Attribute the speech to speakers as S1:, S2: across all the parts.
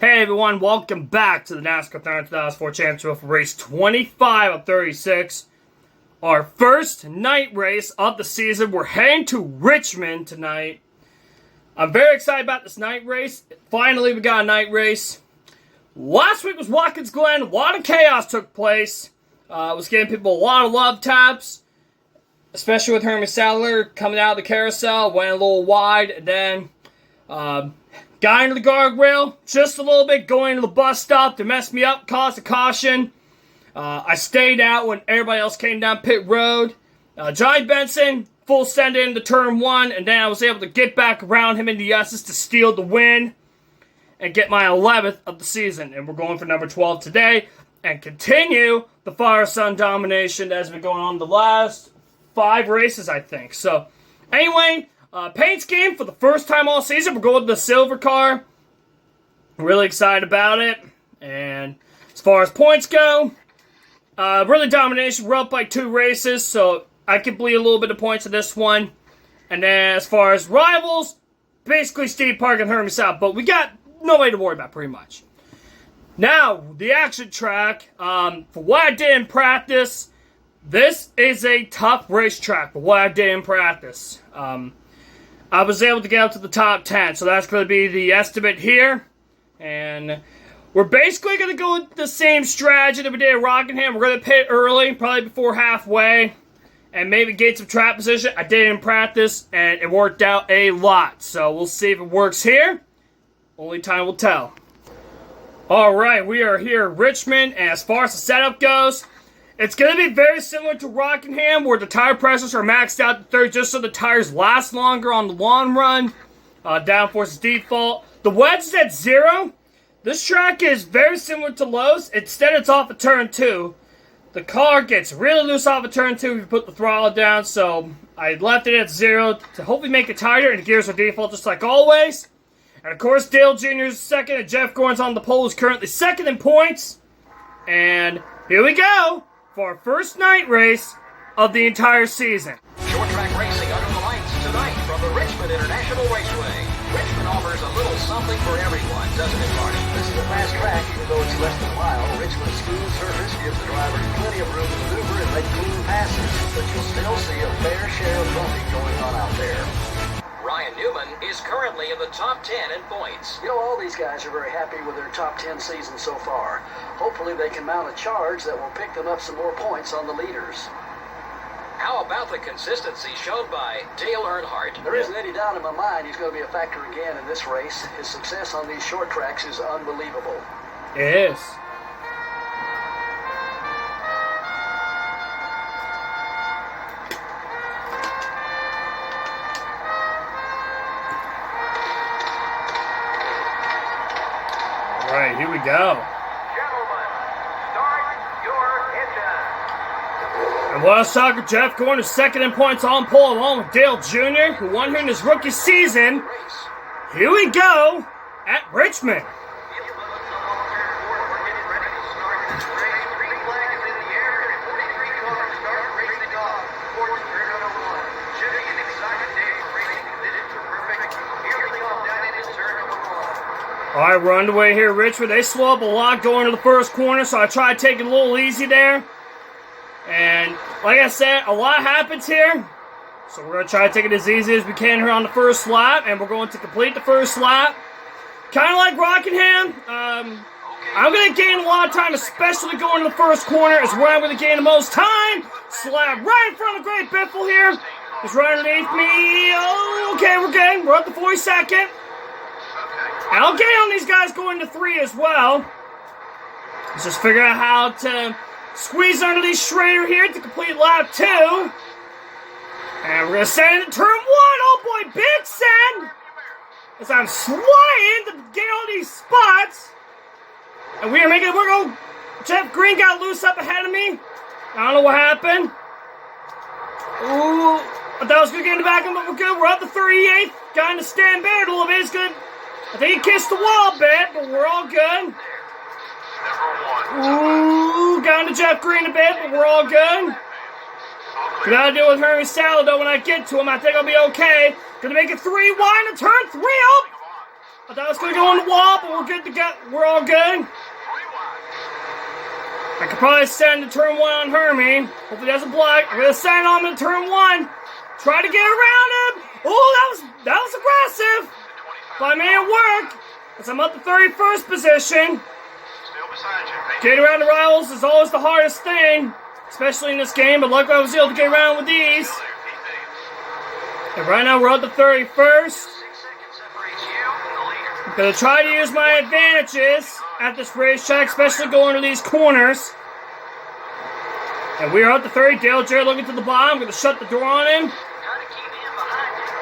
S1: Hey everyone, welcome back to the Nascar 2004 Championship for race 25 of 36. Our first night race of the season. We're heading to Richmond tonight. I'm very excited about this night race. Finally, we got a night race. Last week was Watkins Glen. A lot of chaos took place. Was giving people a lot of love taps, especially with Hermie Sadler coming out of the carousel. Went a little wide, and then got into the guardrail just a little bit, going to the bus stop to mess me up, caused a caution. I stayed out when everybody else came down pit road. Johnny Benson, full send into turn one, and then I was able to get back around him in the S's to steal the win and get my 11th of the season. And we're going for number 12 today and continue the Fire Sun domination that has been going on the last 5 races, I think. So, anyway, paint scheme for the first time all season. We're going with the silver car. Really excited about it. And as far as points go, really domination. We're up by 2 races, so I can bleed a little bit of points in this one. And then as far as rivals, basically Steve Park and Hermie South. But we got nobody to worry about pretty much. Now, the action track. For what I did in practice, this is a tough racetrack for what I did in practice. I was able to get up to the top 10, so that's going to be the estimate here. And we're basically going to go with the same strategy that we did at Rockingham. We're going to pit early, probably before halfway, and maybe get some trap position. I did it in practice, and it worked out a lot. So we'll see if it works here. Only time will tell. Alright, we are here at Richmond, and as far as the setup goes, it's going to be very similar to Rockingham, where the tire pressures are maxed out to 30 just so the tires last longer on the long run. Downforce is default. The wedge is at 0. This track is very similar to Lowe's. Instead, it's off of turn 2. The car gets really loose off of turn 2 if you put the throttle down, so I left it at 0 to hopefully make it tighter, and the gears are default just like always. And of course, Dale Jr. is second, and Jeff Gordon's on the pole, is currently second in points. And here we go for our first night race of the entire season.
S2: Short track racing under the lights tonight from the Richmond International Raceway. Richmond offers a little something for everyone, doesn't it, Marty?
S3: This is a fast track, even though it's less than a mile. Richmond's smooth surface gives the drivers plenty of room to maneuver and make clean passes, but you'll still see a fair share of bumping going on out there.
S2: Ryan Newman is currently in the top 10 in points.
S3: You know, all these guys are very happy with their top 10 season so far. Hopefully they can mount a charge that will pick them up some more points on the leaders.
S2: How about the consistency shown by Dale Earnhardt?
S3: There isn't any doubt in my mind he's going to be a factor again in this race. His success on these short tracks is unbelievable.
S1: It is. Alright, here we go.
S4: Gentlemen, start your engine.
S1: And Wild Soccer Jeff Gordon is second in points on pole along with Dale Jr., who won here in his rookie season. Here we go at Richmond. Alright, we're underway here at Richmond. They slow up a lot going to the first corner, so I try to take it a little easy there. And like I said, a lot happens here. So we're going to try to take it as easy as we can here on the first lap, and we're going to complete the first lap. Kind of like Rockingham. I'm going to gain a lot of time, especially going to the first corner is where I'm going to gain the most time. Slap right in front of the Great Biffle here. It's right underneath me. Oh, okay, we're good. We're up to 42nd. And I'll gain on these guys going to 3 as well. Let's just figure out how to squeeze under these Schrader here to complete lap 2. And we're going to send into turn 1. Oh boy, big send! As I'm flying to get all these spots. And we are making it work. Jeff Green got loose up ahead of me. I don't know what happened. Ooh, I thought I was going to get in the back of him, but we're good. We're up to 38th. Got in to stand back a little bit. It's good. I think he kissed the wall a bit, but we're all good. Ooh, got into Jeff Green a bit, but we're all good. Gotta deal with Hermie Sadler, though, when I get to him. I think I'll be okay. Gonna make it 3 wide and turn 3 up. I thought I was going to go on the wall, but we're good to go. We're all good. I could probably send to turn 1 on Hermie. Hopefully he doesn't block. I'm going to send on to turn 1. Try to get around him. Oh, that was aggressive. But I made it work. As I'm up to 31st position. Getting around the rivals is always the hardest thing, especially in this game, but luckily I was able to get around with these. And right now we're up to 31st. I'm going to try to use my advantages at this racetrack, especially going to these corners. And we are up to 30. Dale Jarrett looking to the bottom. I'm going to shut the door on him.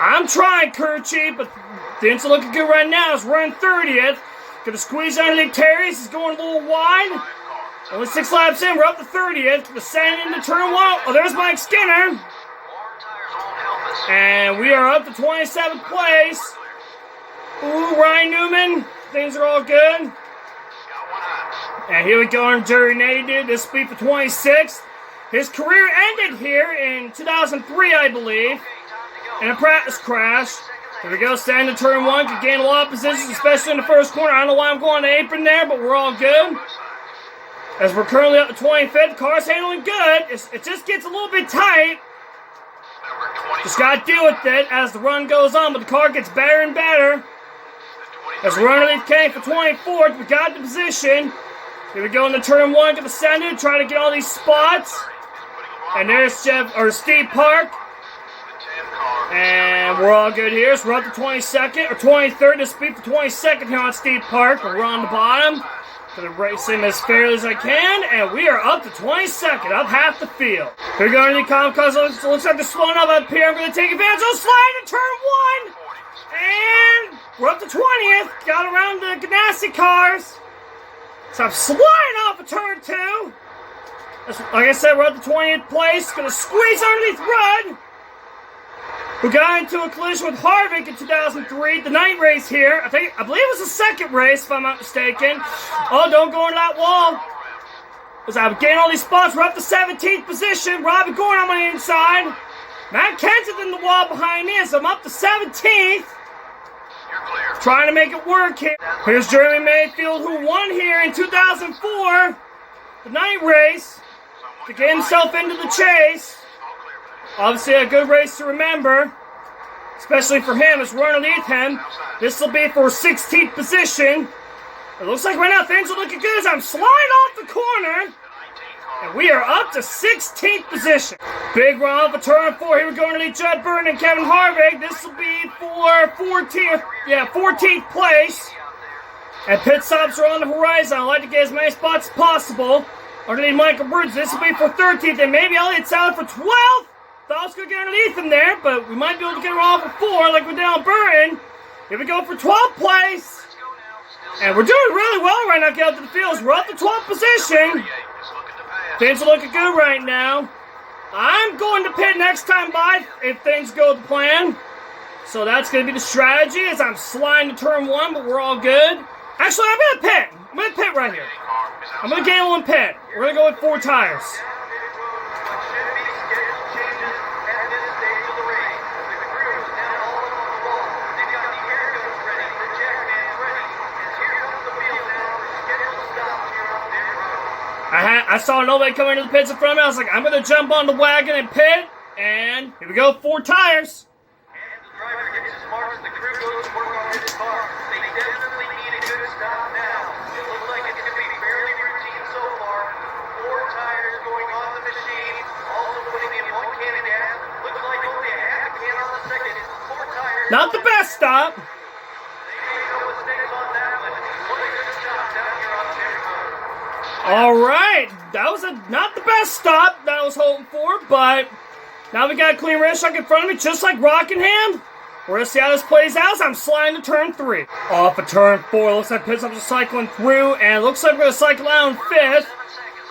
S1: I'm trying, Kirchie, but things are looking good right now. It's running 30th. Going to squeeze underneath Terry's. He's going a little wide. Only 6 laps in. We're up to 30th. Going to send into turn 1. Oh, there's Mike Skinner. And we are up to 27th place. Ooh, Ryan Newman. Things are all good. And here we go on Jerry Nady. This will be for 26th. His career ended here in 2003, I believe, in a practice crash. Here we go, stand in turn 1. Could gain a lot of positions, especially in the first corner. I don't know why I'm going to apron there, but we're all good. As we're currently up to 25th. Car's handling good. It just gets a little bit tight. Just got to deal with it as the run goes on, but the car gets better and better. As we're underneath Kenny for 24th, we got the position. Here we go into turn 1, get the sender, try to get all these spots. And there's Steve Park. And we're all good here. So we're up to 22nd, or 23rd. This speed for 22nd here on Steve Park. We're on the bottom. Gonna race him as fairly as I can. And we are up to 22nd, up half the field. Here we go into the Comcast. Looks like they're slowing up here. I'm gonna take advantage. Oh, slide to turn 1. And we're up to 20th. Got around the Ganassi cars. So I'm sliding off of turn 2. Like I said, we're at the 20th place. Gonna squeeze underneath Rudd, who got into a collision with Harvick in 2003. The night race here. I believe it was the second race, if I'm not mistaken. Oh, don't go into that wall. As I'm getting all these spots, we're up to 17th position. Robbie Gordon on my inside. Matt Kenseth in the wall behind me, so I'm up to 17th. Trying to make it work here. Here's Jeremy Mayfield, who won here in 2004. The night race. To get himself into the chase. Obviously a good race to remember. Especially for him as we're underneath him. This will be for 16th position. It looks like right now things are looking good as I'm sliding off the corner. And we are up to 16th position. Big run off of turn 4. Here we go underneath Judd Burton and Kevin Harvick. This will be for 14th place. And pit stops are on the horizon. I'd like to get as many spots as possible. Underneath Michael Burns, this will be for 13th. And maybe Elliott Sadler for 12th. Thought I was going to get underneath him there, but we might be able to get her off for 4 like we did on Burton. Here we go for 12th place. And we're doing really well right now, get out to the fields. We're up to 12th position. Things are looking good right now. I'm going to pit next time by if things go to plan. So that's going to be the strategy as I'm sliding to turn 1, but we're all good. Actually, I'm going to pit. I'm going to pit right here. I'm going to gamble and pit. We're going to go with 4 tires. I saw nobody coming into the pits in front of me. I was like, I'm going to jump on the wagon and pit. And here we go, 4 tires.
S4: And the driver gets his marks, the crew goes to work on his car. They definitely need a good stop now. It looks like it's going to be fairly routine so far. 4 tires going on the machine, also putting in 1 can of gas. Looks like only a half a can on the second. 4 tires.
S1: Not the best stop.
S4: They made no mistakes on that one. What a good stop down here on Cherry Road.
S1: All right, that was not the best stop that I was hoping for, but now we got a clean racetrack in front of me, just like Rockingham. We're going to see how this plays out as I'm sliding to turn 3. Off of turn 4, looks like pit stops are cycling through, and it looks like we're going to cycle out in 5th.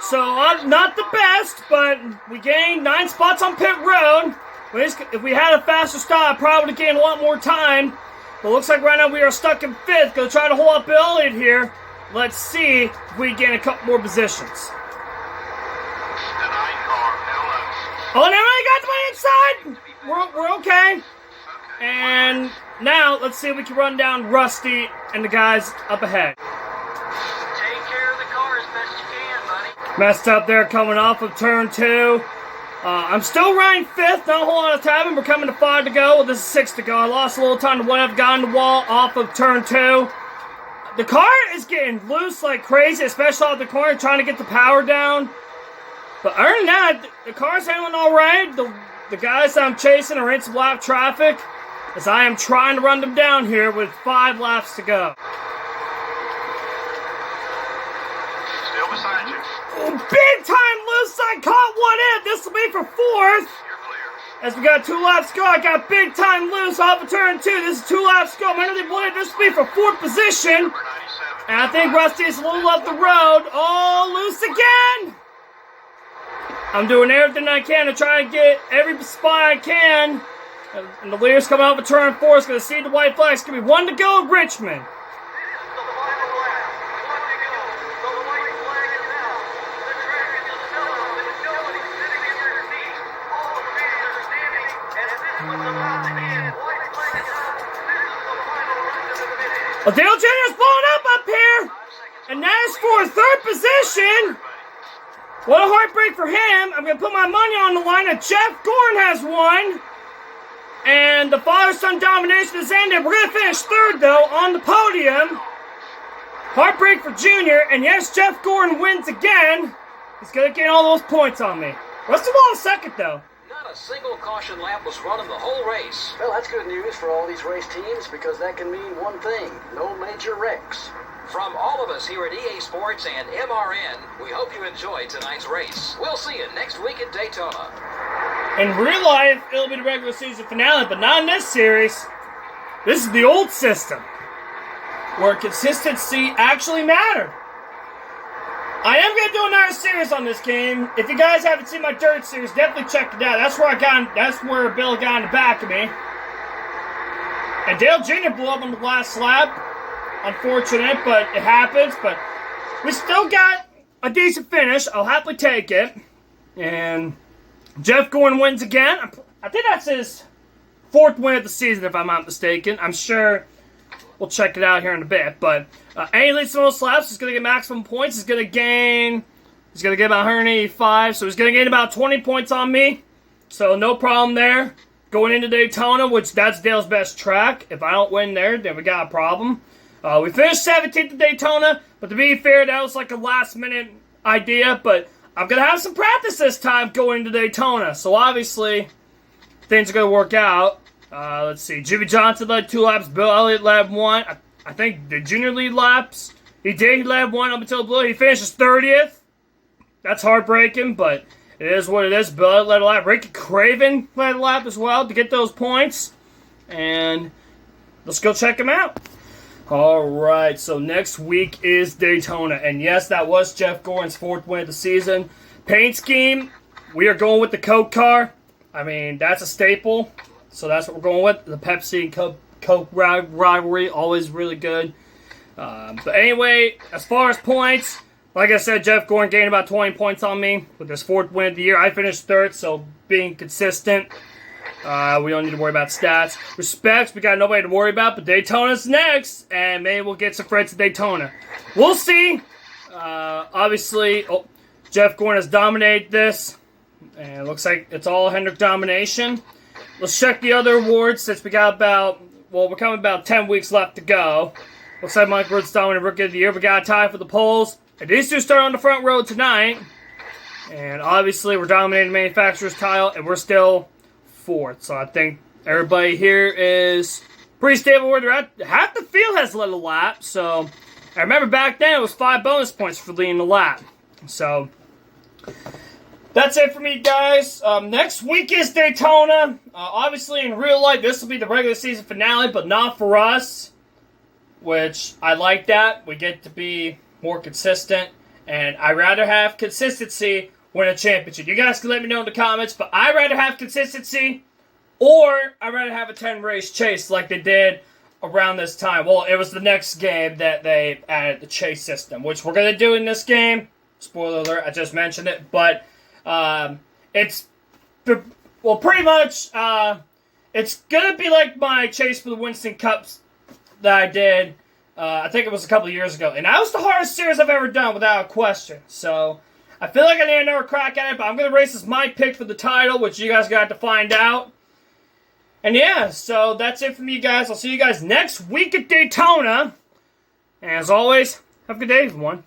S1: So, not the best, but we gained 9 spots on pit road. If we had a faster stop, I probably would have gained a lot more time. But it looks like right now we are stuck in 5th. Going to try to hold up Bill Elliott here. Let's see if we gain a couple more positions. Oh, now I got to my inside. We're okay. And now let's see if we can run down Rusty and the guys up ahead.
S2: Take care of the car as best you can, buddy.
S1: Messed up there coming off of turn 2. I'm still running 5th, not a whole lot of time, and we're coming to 5 to go. Well, this is 6 to go. I lost a little time to one. I've gotten the wall off of turn 2. The car is getting loose like crazy, especially off the corner, trying to get the power down. But other than that, the car's handling all right. The guys I'm chasing are in some lap traffic, as I am trying to run them down here with 5 laps to go.
S4: Still beside you.
S1: Oh, big time loose! I caught one in. This will be for 4th.
S4: You're clear.
S1: As we got 2 laps to go, I got big time loose off of turn 2. This is 2 laps to go. I'm under the blade. This will be for 4th position.
S4: Number 97.
S1: And I think Rusty's a little up the road. Oh, loose again! I'm doing everything I can to try and get every spot I can. And the leader's coming out of turn 4. It's going to see the white flag. It's going to be 1 to go, Richmond.
S4: The final lap. 1 to go. The white flag is out. The track is still up and nobody's sitting in their seats. All the fans are standing and this one's about to end. White flag is out. This is the final run to the finish.
S1: Well, Dale Jr.'s blowing up here. And that is for 3rd position. What a heartbreak for him. I'm going to put my money on the line that Jeff Gordon has won. And the father-son domination is ended. We're going to finish 3rd, though, on the podium. Heartbreak for Junior. And yes, Jeff Gordon wins again. He's going to gain all those points on me. Russell Wall 2nd, though.
S2: Not a single caution lap was run in the whole race.
S3: Well, that's good news for all these race teams because that can mean one thing: no major wrecks.
S2: From all of us here at EA Sports and MRN, we hope you enjoyed tonight's race. We'll see you next week at Daytona.
S1: In real life, it'll be the regular season finale, but not in this series. This is the old system, where consistency actually mattered. I am going to do another series on this game. If you guys haven't seen my dirt series, definitely check it out. That's where Bill got in the back of me. And Dale Jr. blew up on the last lap. Unfortunate, but it happens. But we still got a decent finish. I'll happily take it. And Jeff Gordon wins again. I think that's his 4th win of the season, if I'm not mistaken. I'm sure we'll check it out here in a bit. But any leads the most laps is going to get maximum points. He's going to get about 185. So he's going to gain about 20 points on me. So no problem there. Going into Daytona, which that's Dale's best track. If I don't win there, then we got a problem. We finished 17th at Daytona, but to be fair, that was like a last-minute idea, but I'm going to have some practice this time going into Daytona, so obviously, things are going to work out. Let's see, Jimmy Johnson led 2 laps, Bill Elliott led 1. I think the junior lead laps, he led 1 up until Blue. He finishes 30th. That's heartbreaking, but it is what it is. Bill Elliott led a lap. Ricky Craven led a lap as well to get those points, and let's go check him out. Alright, so next week is Daytona. And yes, that was Jeff Gordon's 4th win of the season. Paint scheme, we are going with the Coke car. I mean, that's a staple. So that's what we're going with. The Pepsi and Coke rivalry, always really good. But anyway, as far as points, like I said, Jeff Gordon gained about 20 points on me with his 4th win of the year. I finished 3rd, so being consistent. We don't need to worry about stats. Respects, we got nobody to worry about, but Daytona's next, and maybe we'll get some friends at Daytona. We'll see. Obviously, Jeff Gordon has dominated this, and it looks like it's all Hendrick domination. Let's check the other awards since we got we're coming about 10 weeks left to go. Looks like Mike Woods dominated Rookie of the Year. We got a tie for the polls. And these two start on the front row tonight. And obviously, we're dominating the manufacturer's title, and we're still 4th. So I think everybody here is pretty stable where they're at. Half the field has led a lap. So I remember back then it was 5 bonus points for leading the lap. So that's it for me, guys. Next week is Daytona. Obviously, in real life, this will be the regular season finale, but not for us. Which I like that. We get to be more consistent. And I'd rather have consistency win a championship. You guys can let me know in the comments, but I'd rather have consistency or I'd rather have a 10-race chase like they did around this time. Well, it was the next game that they added the chase system, which we're going to do in this game. Spoiler alert, I just mentioned it. But it's, well, pretty much, It's going to be like my chase for the Winston Cups that I did, I think it was a couple of years ago. And that was the hardest series I've ever done, without a question. So, I feel like I need another crack at it, but I'm going to race as my pick for the title, which you guys got to find out. And yeah, so that's it from you guys. I'll see you guys next week at Daytona. And as always, have a good day, everyone.